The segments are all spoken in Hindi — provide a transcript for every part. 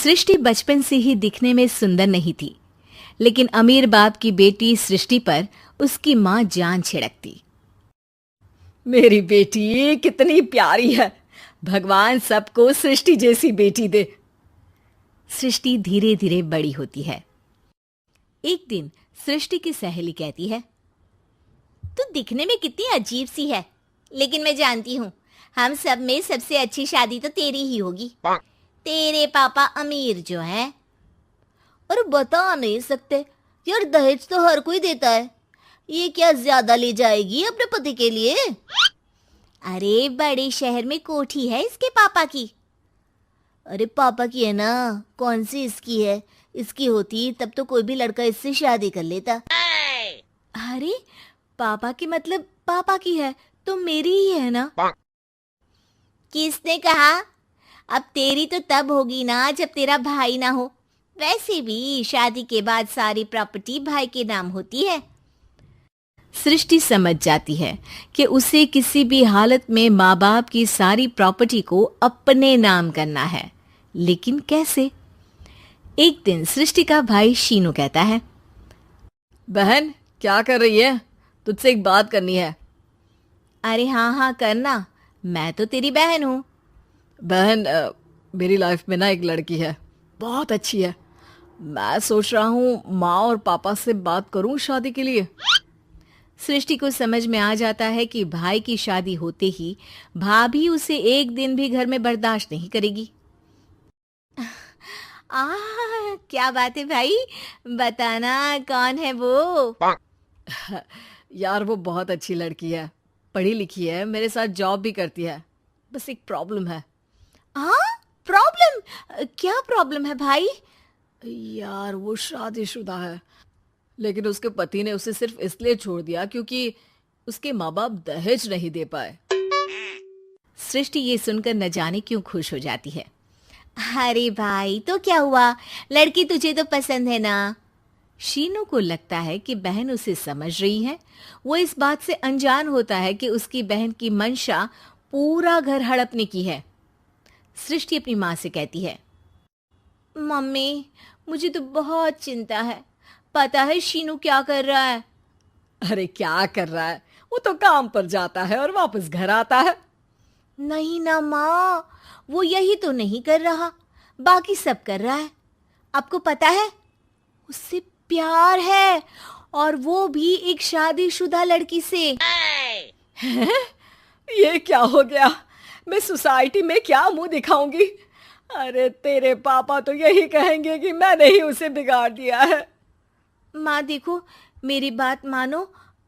सृष्टि बचपन से ही दिखने में सुंदर नहीं थी, लेकिन अमीर बाप की बेटी सृष्टि पर उसकी माँ जान छिड़कती। मेरी बेटी कितनी प्यारी है, भगवान सबको सृष्टि जैसी बेटी दे। सृष्टि धीरे धीरे बड़ी होती है। एक दिन सृष्टि की सहेली कहती है, तू दिखने में कितनी अजीब सी है, लेकिन मैं जानती हूँ हम सब में सबसे अच्छी शादी तो तेरी ही होगी। तेरे पापा अमीर जो हैं। और बता नहीं सकते यार, दहेज तो हर कोई देता है, ये क्या ज्यादा ले जाएगी अपने पति के लिए? अरे बड़े शहर में कोठी है इसके पापा की। अरे पापा की है ना, कौन सी इसकी है? इसकी होती तब तो कोई भी लड़का इससे शादी कर लेता। अरे पापा की मतलब पापा की है तो मेरी ही है ना? किसने कहा? अब तेरी तो तब होगी ना जब तेरा भाई ना हो। वैसे भी शादी के बाद सारी प्रॉपर्टी भाई के नाम होती है। सृष्टि समझ जाती है कि उसे किसी भी हालत में माँ बाप की सारी प्रॉपर्टी को अपने नाम करना है, लेकिन कैसे? एक दिन सृष्टि का भाई शीनू कहता है, बहन क्या कर रही है? तुझसे एक बात करनी है। अरे हाँ करना, मैं तो तेरी बहन हूँ। बहन मेरी लाइफ में ना एक लड़की है, बहुत अच्छी है। मैं सोच रहा हूँ माँ और पापा से बात करूँ शादी के लिए। सृष्टि को समझ में आ जाता है कि भाई की शादी होते ही भाभी उसे एक दिन भी घर में बर्दाश्त नहीं करेगी। क्या बात है भाई, बताना कौन है वो? यार वो बहुत अच्छी लड़की है, पढ़ी लिखी है, मेरे साथ जॉब भी करती है। बस एक प्रॉब्लम है। प्रॉब्लम? क्या प्रॉब्लम है भाई? यार वो शादीशुदा है, लेकिन उसके पति ने उसे सिर्फ इसलिए छोड़ दिया क्योंकि उसके माँ बाप दहेज नहीं दे पाए। सृष्टि ये सुनकर न जाने क्यों खुश हो जाती है। अरे भाई तो क्या हुआ, लड़की तुझे तो पसंद है ना? शीनू को लगता है कि बहन उसे समझ रही है। वो इस बात से अनजान होता है कि उसकी बहन की मंशा पूरा घर हड़पने की है। सृष्टि अपनी माँ से कहती है, मम्मी मुझे तो बहुत चिंता है। पता है शीनू क्या कर रहा है? अरे क्या कर रहा है? वो तो काम पर जाता है और वापस घर आता है। नहीं ना माँ, वो यही तो नहीं कर रहा, बाकी सब कर रहा है। आपको पता है उससे प्यार है, और वो भी एक शादीशुदा लड़की से। ये क्या हो गया? मैं सोसाइटी में क्या मुंह दिखाऊंगी? अरे तेरे पापा तो यही कहेंगे कि मैंने ही उसे बिगाड़ दिया है। माँ देखो, मेरी बात मानो,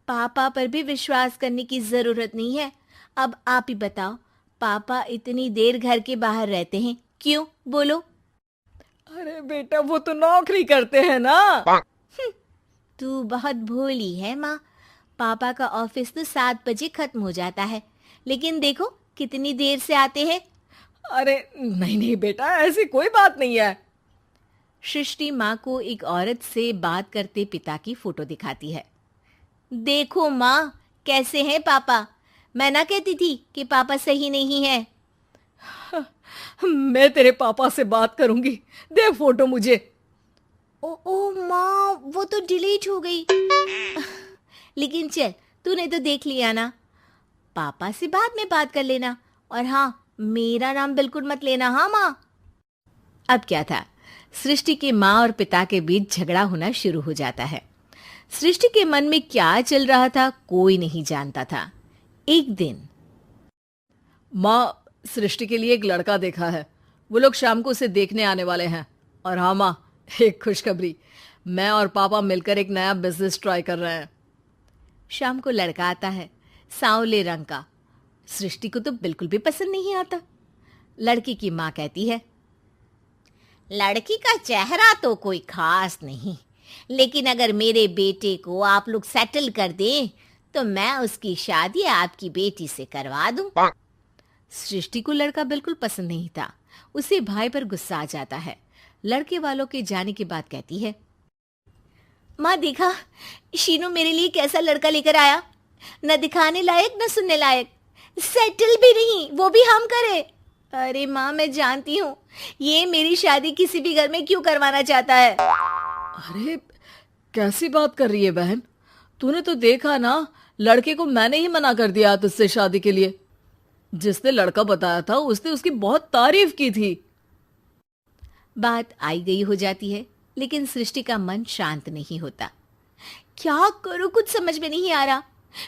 पापा पर भी विश्वास करने की जरूरत नहीं है। अब आप ही बताओ, पापा इतनी देर घर के बाहर रहते हैं क्यों? बोलो। अरे बेटा वो तो नौकरी करते हैं ना। तू बहुत भोली है माँ। पापा का ऑफिस तो 7 बजे खत्म हो जाता है, लेकिन देखो कितनी देर से आते हैं। अरे नहीं बेटा, ऐसी कोई बात नहीं है। सृष्टि माँ को एक औरत से बात करते पिता की फोटो दिखाती है। देखो माँ कैसे हैं पापा, मैं ना कहती थी कि पापा सही नहीं है। मैं तेरे पापा से बात करूंगी, दे फोटो मुझे। ओ माँ, वो तो डिलीट हो गई। लेकिन चल, तूने तो देख लिया ना, पापा से बाद में बात कर लेना। और हाँ, मेरा नाम बिल्कुल मत लेना। हाँ माँ। अब क्या था, सृष्टि के माँ और पिता के बीच झगड़ा होना शुरू हो जाता है। सृष्टि के मन में क्या चल रहा था कोई नहीं जानता था। एक दिन, माँ सृष्टि के लिए एक लड़का देखा है, वो लोग शाम को उसे देखने आने वाले हैं। और हाँ माँ, एक खुशखबरी, मैं और पापा मिलकर एक नया बिजनेस ट्राई कर रहे हैं। शाम को लड़का आता है, सांवले रंग का। सृष्टि को तो बिल्कुल भी पसंद नहीं आता। लड़की की माँ कहती है, लड़की का चेहरा तो कोई खास नहीं, लेकिन अगर मेरे बेटे को आप लोग सेटल कर दें तो मैं उसकी शादी आपकी बेटी से करवा दूं। सृष्टि को लड़का बिल्कुल पसंद नहीं था। उसे भाई पर गुस्सा आ जाता है। लड़के वालों के जाने के बाद कहती है, माँ देखा शीनू मेरे लिए कैसा लड़का लेकर आया, न दिखाने लायक न सुनने लायक, सेटल भी नहीं, वो भी हम करे। अरे माँ मैं जानती हूँ ये मेरी शादी किसी भी घर में क्यों करवाना चाहता है? अरे कैसी बात कर रही है बहन? तूने तो देखा ना, लड़के को मैंने ही मना कर दिया तुझसे शादी के लिए। जिसने लड़का बताया था उसने उसकी बहुत तारीफ की थी। बात आई गई हो जाती है, लेकिन सृष्टि का मन शांत नहीं होता। क्या करूं, कुछ समझ में नहीं आ रहा।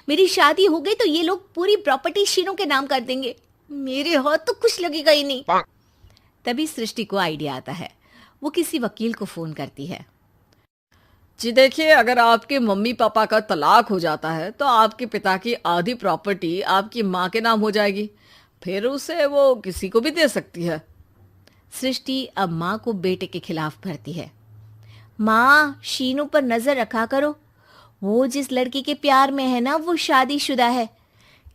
मेरी शादी हो गई तो ये लोग पूरी प्रॉपर्टी शीनू के नाम कर देंगे। मेरे हाथ तो कुछ लगेगा ही नहीं। तभी सृष्टि को आइडिया आता है। वो किसी वकील को फोन करती है। जी देखिए, अगर आपके मम्मी पापा का तलाक हो जाता है तो आपके पिता की आधी प्रॉपर्टी आपकी माँ के नाम हो जाएगी। फिर उसे वो किसी को भी दे सकती है। सृष्टि अब माँ को बेटे के खिलाफ भरती है। माँ, शीनू पर नजर रखा करो। वो जिस लड़की के प्यार में है ना, वो शादीशुदा है।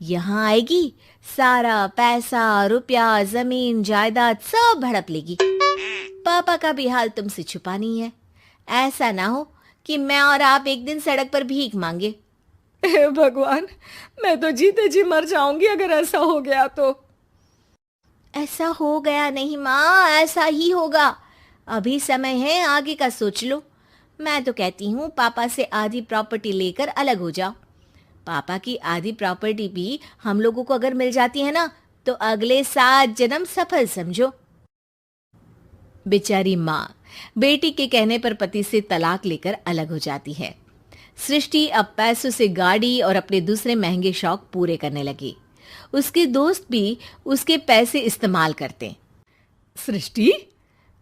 यहाँ आएगी, सारा पैसा, रुपया, जमीन, जायदाद सब हड़प लेगी। पापा का भी हाल तुमसे छुपा नहीं है। ऐसा ना हो कि मैं और आप एक दिन सड़क पर भीख मांगे। हे भगवान, मैं तो जीते जी मर जाऊंगी अगर ऐसा हो गया तो। ऐसा हो गया नहीं माँ, ऐसा ही होगा। अभी समय है, आगे का सोच लो। मैं तो कहती हूँ पापा से आधी प्रॉपर्टी लेकर अलग हो जाओ। पापा की आधी प्रॉपर्टी भी हम लोगों को अगर मिल जाती है ना, तो अगले 7 जन्म सफल समझो। बेचारी माँ बेटी के कहने पर पति से तलाक लेकर अलग हो जाती है। सृष्टि अब पैसों से गाड़ी और अपने दूसरे महंगे शौक पूरे करने लगी। उसके दोस्त भी उसके पैसे इस्तेमाल करते। सृष्टि,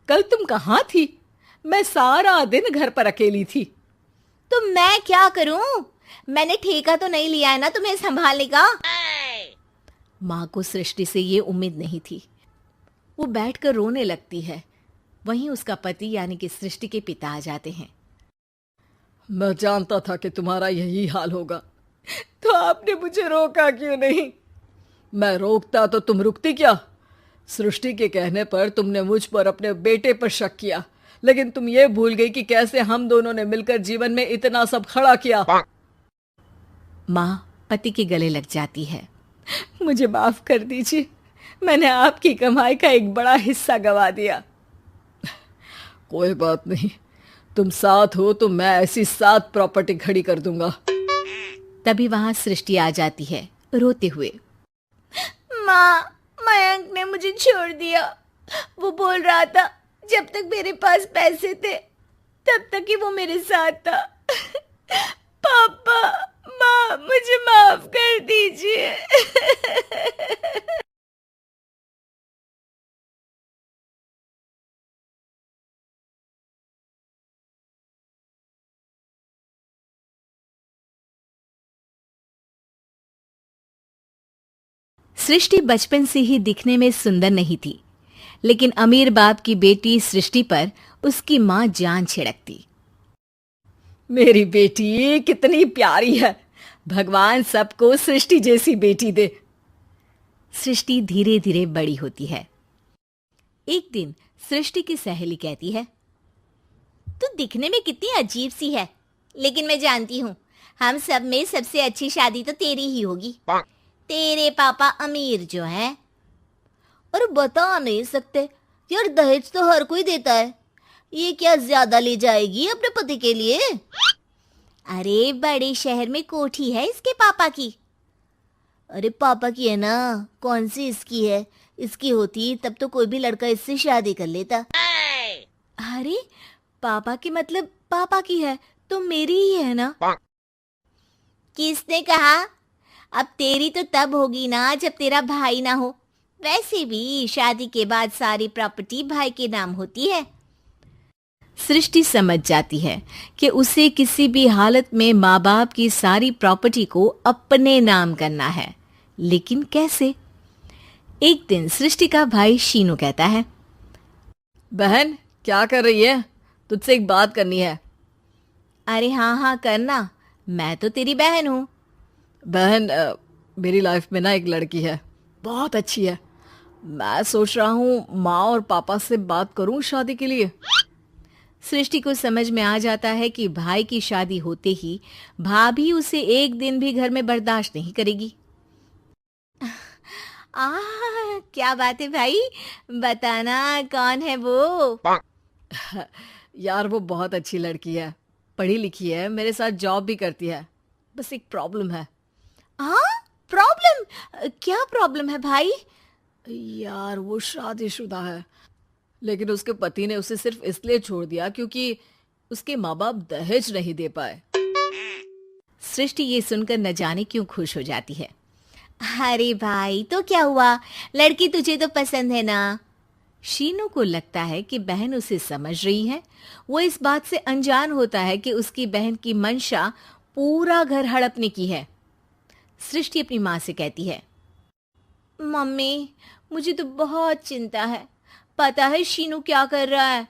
कल तुम कहाँ थी? मैं सारा दिन घर पर अकेली थी। तो मैं क्या करूं? मैंने ठेका तो नहीं लिया है ना तुम्हें संभालने का। माँ को सृष्टि से ये उम्मीद नहीं थी। वो बैठकर रोने लगती है। वहीं उसका पति यानी कि सृष्टि के पिता आ जाते हैं। मैं जानता था कि तुम्हारा यही हाल होगा, तो आपने मुझे रोका क्यों नहीं? मैं रोकता तो तुम रुकती क्या? सृष्टि के कहने पर तुमने मुझ पर अपने बेटे पर शक किया, लेकिन तुम ये भूल गई कि कैसे हम दोनों ने मिलकर जीवन में इतना सब खड़ा किया। माँ पति के गले लग जाती है। मुझे माफ कर दीजिए, मैंने आपकी कमाई का एक बड़ा हिस्सा गवा दिया। कोई बात नहीं, तुम साथ हो तो मैं ऐसी 7 प्रॉपर्टी खड़ी कर दूंगा। तभी वहां सृष्टि आ जाती है रोते हुए। माँ, मयंक ने मुझे छोड़ दिया। वो बोल रहा था जब तक मेरे पास पैसे थे तब तक ही वो मेरे साथ था। पापा, माँ, मुझे माफ कर दीजिए। सृष्टि बचपन से ही दिखने में सुंदर नहीं थी, लेकिन अमीर बाप की बेटी सृष्टि पर उसकी माँ जान छिड़कती। मेरी बेटी कितनी प्यारी है, भगवान सबको सृष्टि जैसी बेटी दे। सृष्टि धीरे धीरे बड़ी होती है। एक दिन सृष्टि की सहेली कहती है, तू दिखने में कितनी अजीब सी है, लेकिन मैं जानती हूँ हम सब में सबसे अच्छी शादी तो तेरी ही होगी। तेरे पापा अमीर जो हैं। और बता नहीं सकते यार, दहेज तो हर कोई देता है। ये क्या ज्यादा ले जाएगी अपने पति के लिए? अरे बड़े शहर में कोठी है इसके पापा की। अरे पापा की है ना, कौन सी इसकी है? इसकी होती तब तो कोई भी लड़का इससे शादी कर लेता। अरे पापा की मतलब पापा की है तो मेरी ही है ना? किसने कहा? अब तेरी तो तब होगी ना जब तेरा भाई ना हो। वैसे भी शादी के बाद सारी प्रॉपर्टी भाई के नाम होती है। सृष्टि समझ जाती है कि उसे किसी भी हालत में माँ बाप की सारी प्रॉपर्टी को अपने नाम करना है, लेकिन कैसे? एक दिन सृष्टि का भाई शीनू कहता है, बहन क्या कर रही है? तुझसे एक बात करनी है। अरे हाँ हाँ करना, मैं तो तेरी बहन हूँ। बहन, मेरी लाइफ में ना एक लड़की है, बहुत अच्छी है। मैं सोच रहा हूँ माँ और पापा से बात करूँ शादी के लिए। सृष्टि को समझ में आ जाता है कि भाई की शादी होते ही भाभी उसे एक दिन भी घर में बर्दाश्त नहीं करेगी। क्या बात है भाई, बताना कौन है वो? यार वो बहुत अच्छी लड़की है, पढ़ी लिखी है, मेरे साथ जॉब भी करती है। बस एक प्रॉब्लम है। हाँ, प्रॉब्लम? क्या प्रॉब्लम है भाई? यार वो शादीशुदा है, लेकिन उसके पति ने उसे सिर्फ इसलिए छोड़ दिया क्योंकि उसके माँ बाप दहेज नहीं दे पाए। सृष्टि ये सुनकर न जाने क्यों खुश हो जाती है। अरे भाई, तो क्या हुआ, लड़की तुझे तो पसंद है ना? शीनू को लगता है कि बहन उसे समझ रही है। वो इस बात से अनजान होता है कि उसकी बहन की मंशा पूरा घर हड़पने की है। सृष्टि अपनी माँ से कहती है, मम्मी, मुझे तो बहुत चिंता है। पता है शीनू क्या कर रहा है?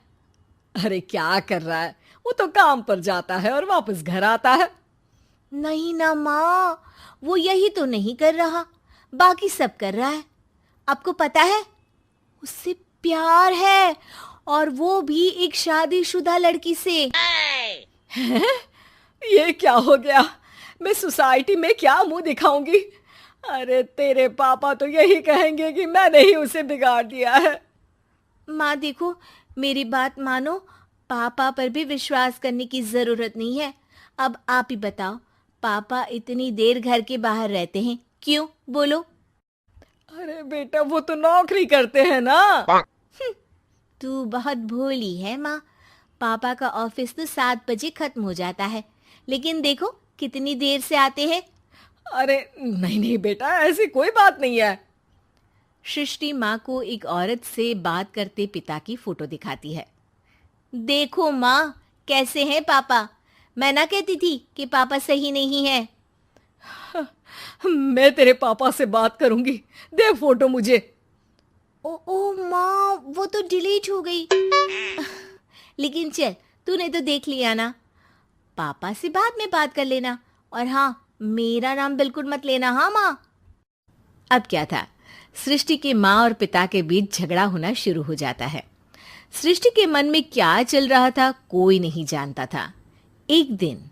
अरे क्या कर रहा है, वो तो काम पर जाता है और वापस घर आता है। नहीं ना माँ, वो यही तो नहीं कर रहा, बाकी सब कर रहा है। आपको पता है, उससे प्यार है, और वो भी एक शादीशुदा लड़की से। हैं? ये क्या हो गया? मैं सोसाइटी में क्या मुंह दिखाऊंगी? अरे तेरे पापा तो यही कहेंगे कि मैंने ही उसे बिगाड़ दिया है। माँ देखो, मेरी बात मानो, पापा पर भी विश्वास करने की जरूरत नहीं है। अब आप ही बताओ, पापा इतनी देर घर के बाहर रहते हैं क्यों, बोलो? अरे बेटा, वो तो नौकरी करते हैं ना। तू बहुत भोली है माँ। पापा का ऑफिस तो 7 बजे खत्म हो जाता है, लेकिन देखो कितनी देर से आते हैं। अरे नहीं नहीं बेटा, ऐसी कोई बात नहीं है। सृष्टि माँ को एक औरत से बात करते पिता की फोटो दिखाती है। देखो माँ, कैसे हैं पापा? मैं ना कहती थी कि पापा सही नहीं है। मैं तेरे पापा से बात करूंगी, दे फोटो मुझे। ओ माँ, वो तो डिलीट हो गई। लेकिन चल, तूने तो देख लिया ना। पापा से बाद में बात कर लेना, और हाँ, मेरा नाम बिल्कुल मत लेना। हाँ माँ। अब क्या था, सृष्टि के माँ और पिता के बीच झगड़ा होना शुरू हो जाता है। सृष्टि के मन में क्या चल रहा था कोई नहीं जानता था। एक दिन,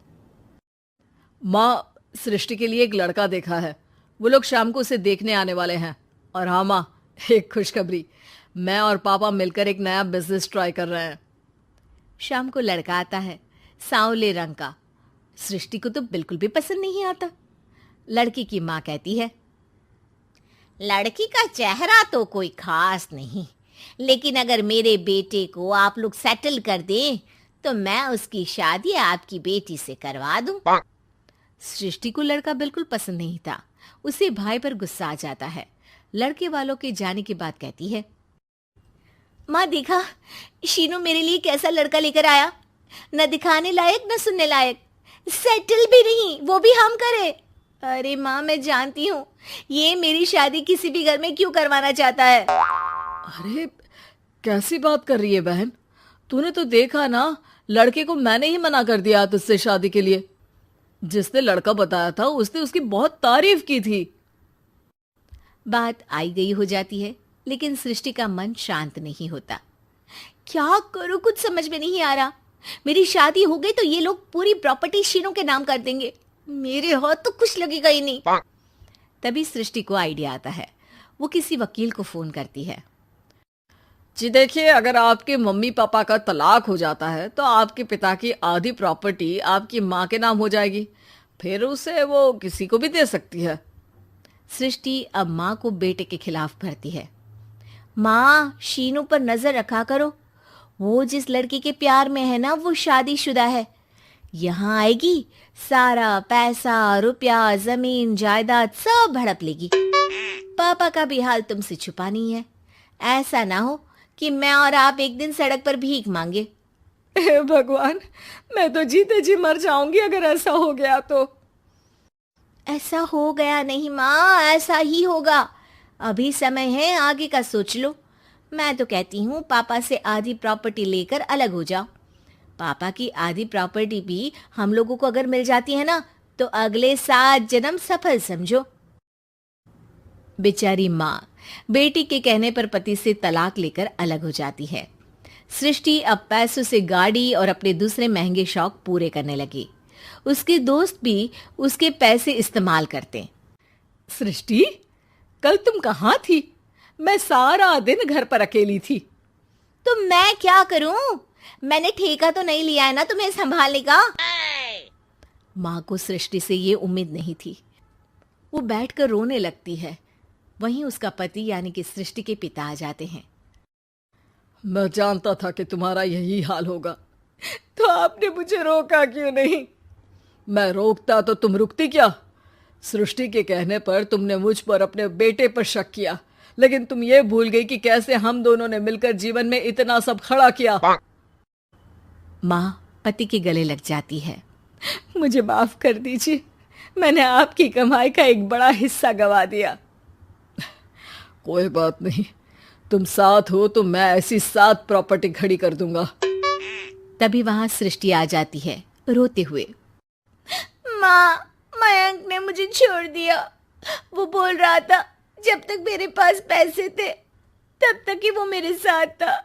माँ, सृष्टि के लिए एक लड़का देखा है, वो लोग शाम को उसे देखने आने वाले हैं। और हाँ माँ, एक खुशखबरी, मैं और पापा मिलकर एक नया बिजनेस ट्राई कर रहे हैं। शाम को लड़का आता है, सांवले रंग का। सृष्टि को तो बिल्कुल भी पसंद नहीं आता। लड़की की माँ कहती है, लड़की का चेहरा तो कोई खास नहीं, लेकिन अगर मेरे बेटे को आप लोग सेटल कर दें तो मैं उसकी शादी आपकी बेटी से करवा दूं। सृष्टि को लड़का बिल्कुल पसंद नहीं था। उसे भाई पर गुस्सा आ जाता है। लड़के वालों के जाने के बाद कहती है, माँ देखा, शीनू मेरे लिए कैसा लड़का लेकर आया, न दिखाने लायक न सुनने लायक, सेटल भी नहीं, वो भी हम करे। अरे माँ, मैं जानती हूँ ये मेरी शादी किसी भी घर में क्यों करवाना चाहता है। अरे कैसी बात कर रही है बहन, तूने तो देखा ना, लड़के को मैंने ही मना कर दिया तुझसे शादी के लिए। जिसने लड़का बताया था उसने उसकी बहुत तारीफ की थी। बात आई गई हो जाती है, लेकिन सृष्टि का मन शांत नहीं होता। क्या करूं, कुछ समझ में नहीं आ रहा। मेरी शादी हो गई तो ये लोग पूरी प्रॉपर्टी शीनू के नाम कर देंगे, मेरे हाथ तो कुछ लगेगा ही नहीं। तभी सृष्टि को आइडिया आता है। वो किसी वकील को फोन करती है। जी देखिए, अगर आपके मम्मी पापा का तलाक हो जाता है तो आपके पिता की आधी प्रॉपर्टी आपकी माँ के नाम हो जाएगी, फिर उसे वो किसी को भी दे सकती है। सृष्टि अब माँ को बेटे के खिलाफ भरती है। माँ, शीनू पर नजर रखा करो, वो जिस लड़की के प्यार में है ना, वो शादीशुदा है। यहाँ आएगी, सारा पैसा, रुपया, जमीन, जायदाद सब हड़प लेगी। पापा का भी हाल तुमसे छुपा नहीं है। ऐसा ना हो कि मैं और आप एक दिन सड़क पर भीख मांगे। हे भगवान, मैं तो जीते जी मर जाऊंगी अगर ऐसा हो गया तो। ऐसा हो गया नहीं माँ, ऐसा ही होगा। अभी समय है, आगे का सोच लो। मैं तो कहती हूँ पापा से आधी प्रॉपर्टी लेकर अलग हो जाओ। पापा की आधी प्रॉपर्टी भी हम लोगों को अगर मिल जाती है ना, तो अगले 7 जन्म सफल समझो। बेचारी माँ बेटी के कहने पर पति से तलाक लेकर अलग हो जाती है। सृष्टि अब पैसों से गाड़ी और अपने दूसरे महंगे शौक पूरे करने लगी। उसके दोस्त भी उसके पैसे इस्तेमाल करते। सृष्टि, कल तुम कहाँ थी? मैं सारा दिन घर पर अकेली थी। तो मैं क्या करूं? मैंने ठेका तो नहीं लिया है ना तुम्हें संभालने का। माँ को सृष्टि से ये उम्मीद नहीं थी। वो बैठकर रोने लगती है। वहीं उसका पति यानी कि सृष्टि के पिता आ जाते हैं। मैं जानता था कि तुम्हारा यही हाल होगा, तो आपने मुझे रोका क्यों नहीं? मैं रोकता तो तुम रुकती क्या? सृष्टि के कहने पर तुमने मुझ पर अपने बेटे पर शक किया, लेकिन तुम ये भूल गई कि कैसे हम दोनों ने मिलकर जीवन में इतना सब खड़ा किया। माँ पति के गले लग जाती है। मुझे माफ कर दीजिए, मैंने आपकी कमाई का एक बड़ा हिस्सा गवा दिया। कोई बात नहीं, तुम साथ हो तो मैं ऐसी 7 प्रॉपर्टी खड़ी कर दूंगा। तभी वहां सृष्टि आ जाती है रोते हुए। माँ, मयंक ने मुझे छोड़ दिया। वो बोल रहा था जब तक मेरे पास पैसे थे तब तक ही वो मेरे साथ था।